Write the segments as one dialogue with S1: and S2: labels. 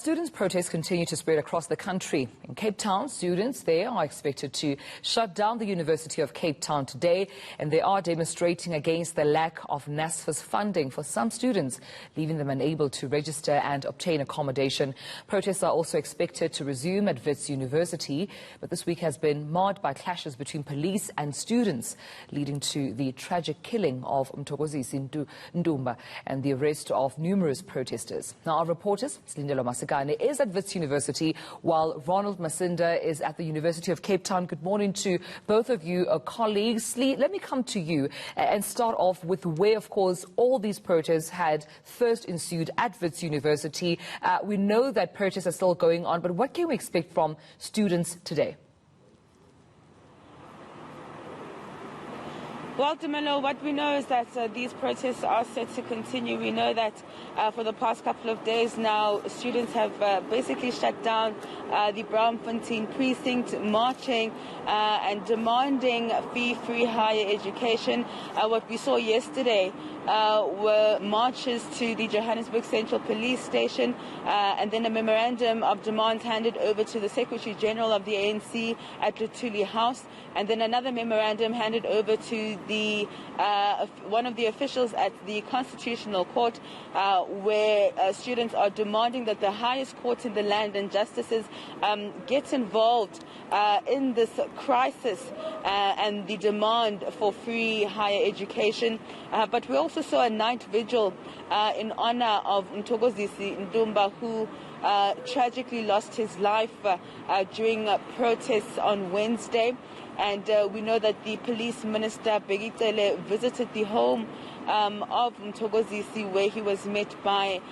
S1: Students' protests continue to spread across the country. In Cape Town, students there are expected to shut down the University of Cape Town today, and they are demonstrating against the lack of NSFAS funding for some students, leaving them unable to register and obtain accommodation. Protests are also expected to resume at Wits University, but this week has been marred by clashes between police and students, leading to the tragic killing of Mthokozisi Ndumba and the arrest of numerous protesters. Now, our reporters, Slindelo Masikane, is at Wits University, while Ronald Masinda is at the University of Cape Town. Good morning to both of you, colleagues. Lee, let me come to you and start off with where, of course, all these protests had first ensued at Wits University. We know that protests are still going on, but what can we expect from students today?
S2: Well, Dumelo, what we know is that these protests are set to continue. We know that for the past couple of days now, students have basically shut down the Braamfontein precinct, marching and demanding fee-free higher education. What we saw yesterday were marches to the Johannesburg Central Police Station and then a memorandum of demands handed over to the Secretary General of the ANC at Luthuli House, and then another memorandum handed over to the one of the officials at the Constitutional Court, where students are demanding that the highest court in the land and justices get involved in this crisis and the demand for free higher education. But we also saw a night vigil in honor of Mthokozisi Ndumba, who tragically lost his life during protests on Wednesday. And we know that the police minister, Begitele, visited the home of Mthokozisi, where he was met by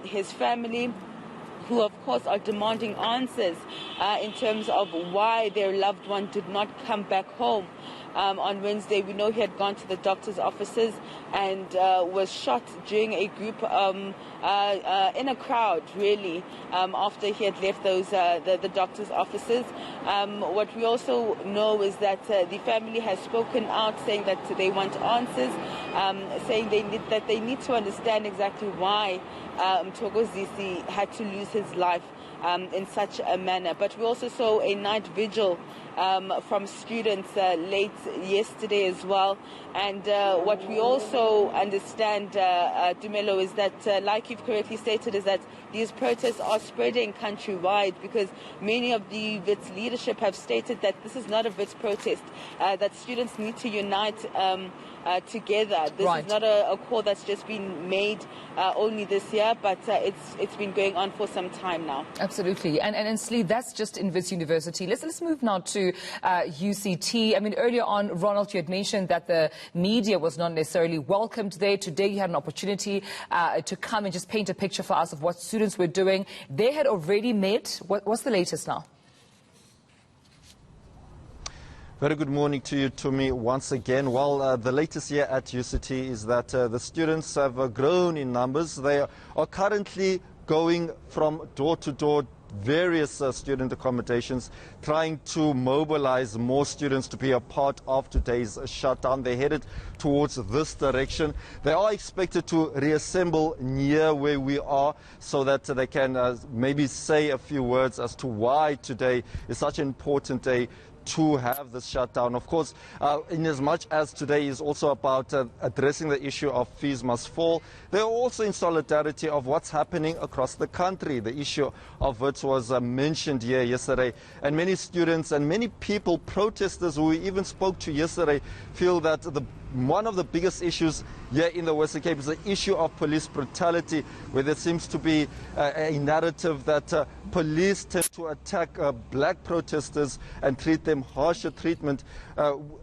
S2: his family, who of course are demanding answers in terms of why their loved one did not come back home. On Wednesday, we know he had gone to the doctor's offices and was shot during a group in a crowd, really, after he had left the doctor's offices. What we also know is that the family has spoken out, saying that they want answers, saying that they need to understand exactly why Mthokozisi had to lose his life in such a manner. But we also saw a night vigil from students late yesterday as well. And what we also understand, Dumelo, is that, like you've correctly stated, is that these protests are spreading countrywide, because many of the Wits leadership have stated that this is not a Wits protest, that students need to unite together. This is not a call that's just been made only this year, but it's been going on for some time now.
S1: Absolutely. And Slee, that's just in Wits University. Let's move now to UCT. I mean, earlier on, Ronald, you had mentioned that the media was not necessarily welcomed there. Today, you had an opportunity to come and just paint a picture for us of what students were doing. They had already met. What's the latest now?
S3: Very good morning to you, Tumi, once again. Well, the latest here at UCT is that the students have grown in numbers. They are currently going from door to door, various student accommodations, trying to mobilize more students to be a part of today's shutdown. They're headed towards this direction. They are expected to reassemble near where we are so that they can maybe say a few words as to why today is such an important day to have this shutdown. Of course, in as much as today is also about addressing the issue of fees must fall, they are also in solidarity of what's happening across the country. The issue of Wits was mentioned here yesterday, and many students and many people, protesters who we even spoke to yesterday, feel that one of the biggest issues here in the Western Cape is the issue of police brutality, where there seems to be a narrative that police tend to attack black protesters and treat them harsher treatment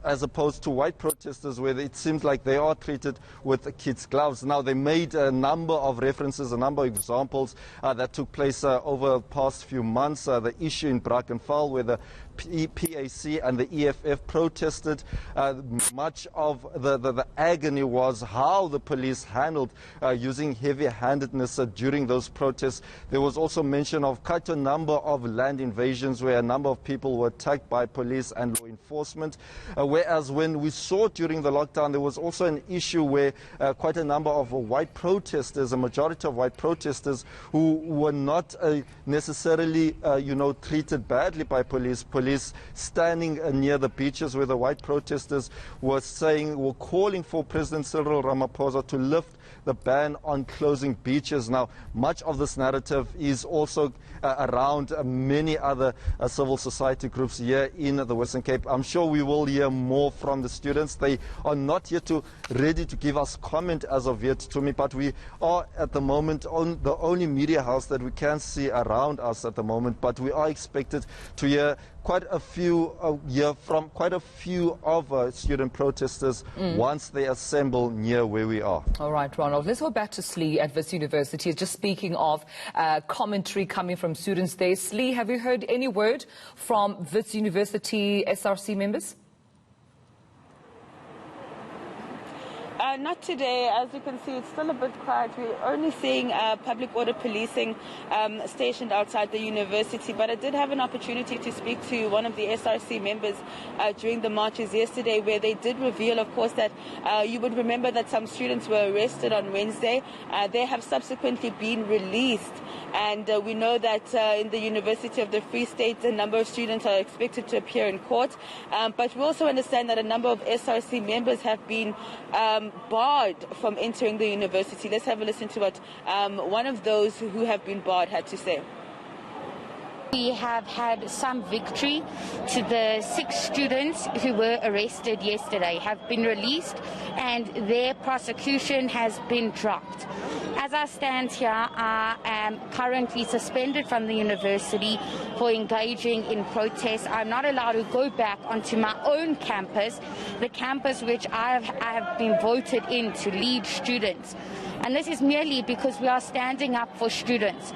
S3: as opposed to white protesters, where it seems like they are treated with kids' gloves. Now, they made a number of references, a number of examples that took place over the past few months. The issue in Brackenfell, where the PAC and the EFF protested. Much of the agony was how the police handled using heavy-handedness during those protests. There was also mention of quite a number of land invasions where a number of people were attacked by police and law enforcement. Whereas when we saw during the lockdown, there was also an issue where quite a number of white protesters, a majority of white protesters who were not necessarily, treated badly by police. Police standing near the beaches where the white protesters were calling for President Cyril Ramaphosa to lift the ban on closing beaches. Now, much of this narrative is also around many other civil society groups here in the Western Cape. I'm sure we will hear more from the students. They are not yet ready to give us comment as of yet to me, but we are at the moment on the only media house that we can see around us at the moment. But we are expected to hear from quite a few of student protesters once they assemble near where we are.
S1: All right, Ronald, let's go back to Slee at Wits University. Just speaking of commentary coming from students there. Slee, have you heard any word from Wits University SRC members?
S2: Not today. As you can see, it's still a bit quiet. We're only seeing public order policing stationed outside the university. But I did have an opportunity to speak to one of the SRC members during the marches yesterday, where they did reveal, of course, that you would remember that some students were arrested on Wednesday. They have subsequently been released. And we know that in the University of the Free State, a number of students are expected to appear in court. But we also understand that a number of SRC members have been barred from entering the university. Let's have a listen to what one of those who have been barred had to say.
S4: We have had some victory to the 6 students who were arrested yesterday have been released and their prosecution has been dropped. As I stand here, I am currently suspended from the university for engaging in protests. I'm not allowed to go back onto my own campus, the campus which I have been voted in to lead students. And this is merely because we are standing up for students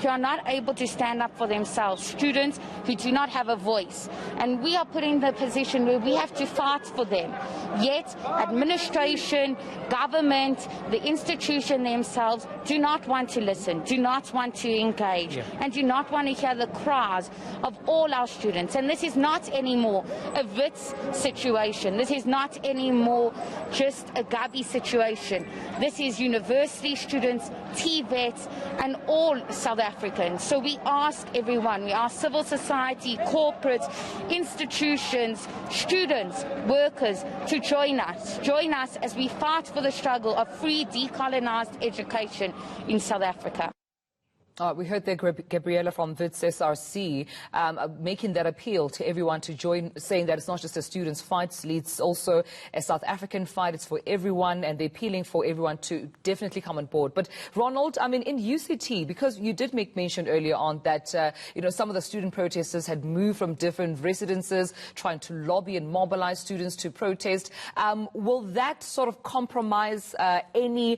S4: who are not able to stand up for themselves, students who do not have a voice. And we are put in the position where we have to fight for them. Yet administration, government, the institution themselves do not want to listen, do not want to engage, and do not want to hear the cries of all our students. And this is not anymore a Wits situation. This is not anymore just a Gabi situation. This is university students, TVETs, and all South Africans. So we ask everyone, we ask civil society, corporates, institutions, students, workers to join us as we fight for the struggle of free, decolonized education in South Africa.
S1: We heard there Gabriella from Wits SRC making that appeal to everyone to join, saying that it's not just a students' fight, it's also a South African fight. It's for everyone, and they're appealing for everyone to definitely come on board. But Ronald, I mean, in UCT, because you did make mention earlier on that some of the student protesters had moved from different residences, trying to lobby and mobilize students to protest. Will that sort of compromise any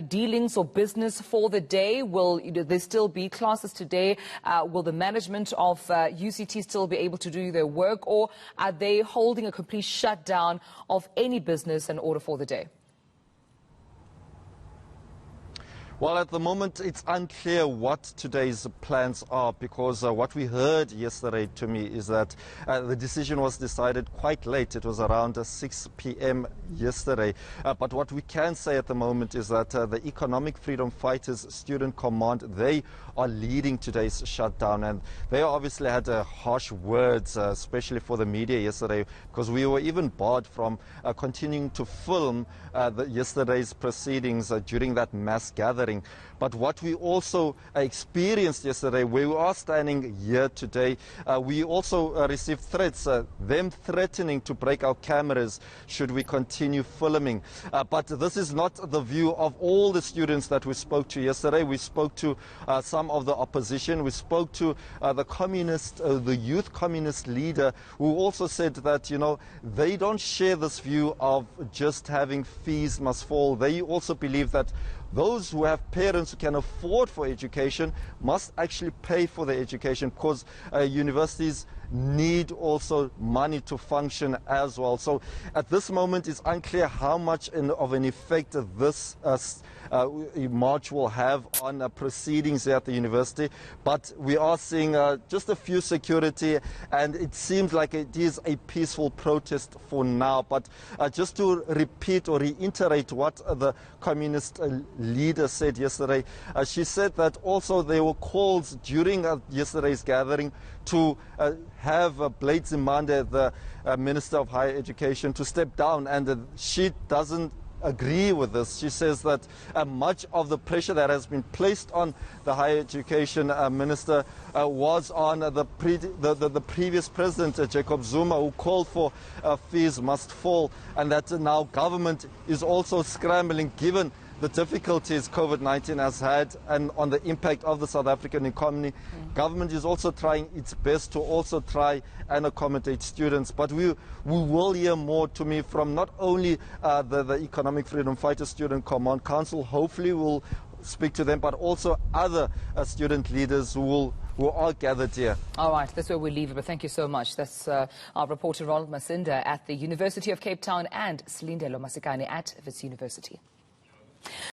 S1: dealings or business for the day? Will there still be classes today? Will the management of UCT still be able to do their work, or are they holding a complete shutdown of any business in order for the day?
S3: Well, at the moment, it's unclear what today's plans are, because what we heard yesterday to me is that the decision was decided quite late. It was around 6 p.m. yesterday. But what we can say at the moment is that the Economic Freedom Fighters Student Command, they are leading today's shutdown. And they obviously had harsh words, especially for the media yesterday, because we were even barred from continuing to film yesterday's proceedings during that mass gathering. But what we also experienced yesterday, where we are standing here today, we also received threats, them threatening to break our cameras should we continue filming. But this is not the view of all the students that we spoke to yesterday. We spoke to some of the opposition. We spoke to the youth communist leader, who also said that, they don't share this view of just having fees must fall. They also believe that those who have parents who can afford for education must actually pay for their education, because universities need also money to function as well. So at this moment, it's unclear how much of an effect this march will have on proceedings here at the university. But we are seeing just a few security, and it seems like it is a peaceful protest for now. But just to repeat or reiterate what the communist leader said yesterday, she said that also there were calls during yesterday's gathering to have Blade Zimande, the Minister of Higher Education, to step down, and she doesn't agree with this. She says that much of the pressure that has been placed on the higher education minister was on the previous president, Jacob Zuma, who called for fees must fall, and that now government is also scrambling given the difficulties COVID-19 has had and on the impact of the South African economy. Government is also trying its best to also try and accommodate students. But we will hear more from not only the Economic Freedom Fighters Student Command Council, hopefully we'll speak to them, but also other student leaders who are gathered here.
S1: All right, that's where we leave it, but thank you so much. That's our reporter Ronald Masinda at the University of Cape Town and Slindelo Masikane at Wits University.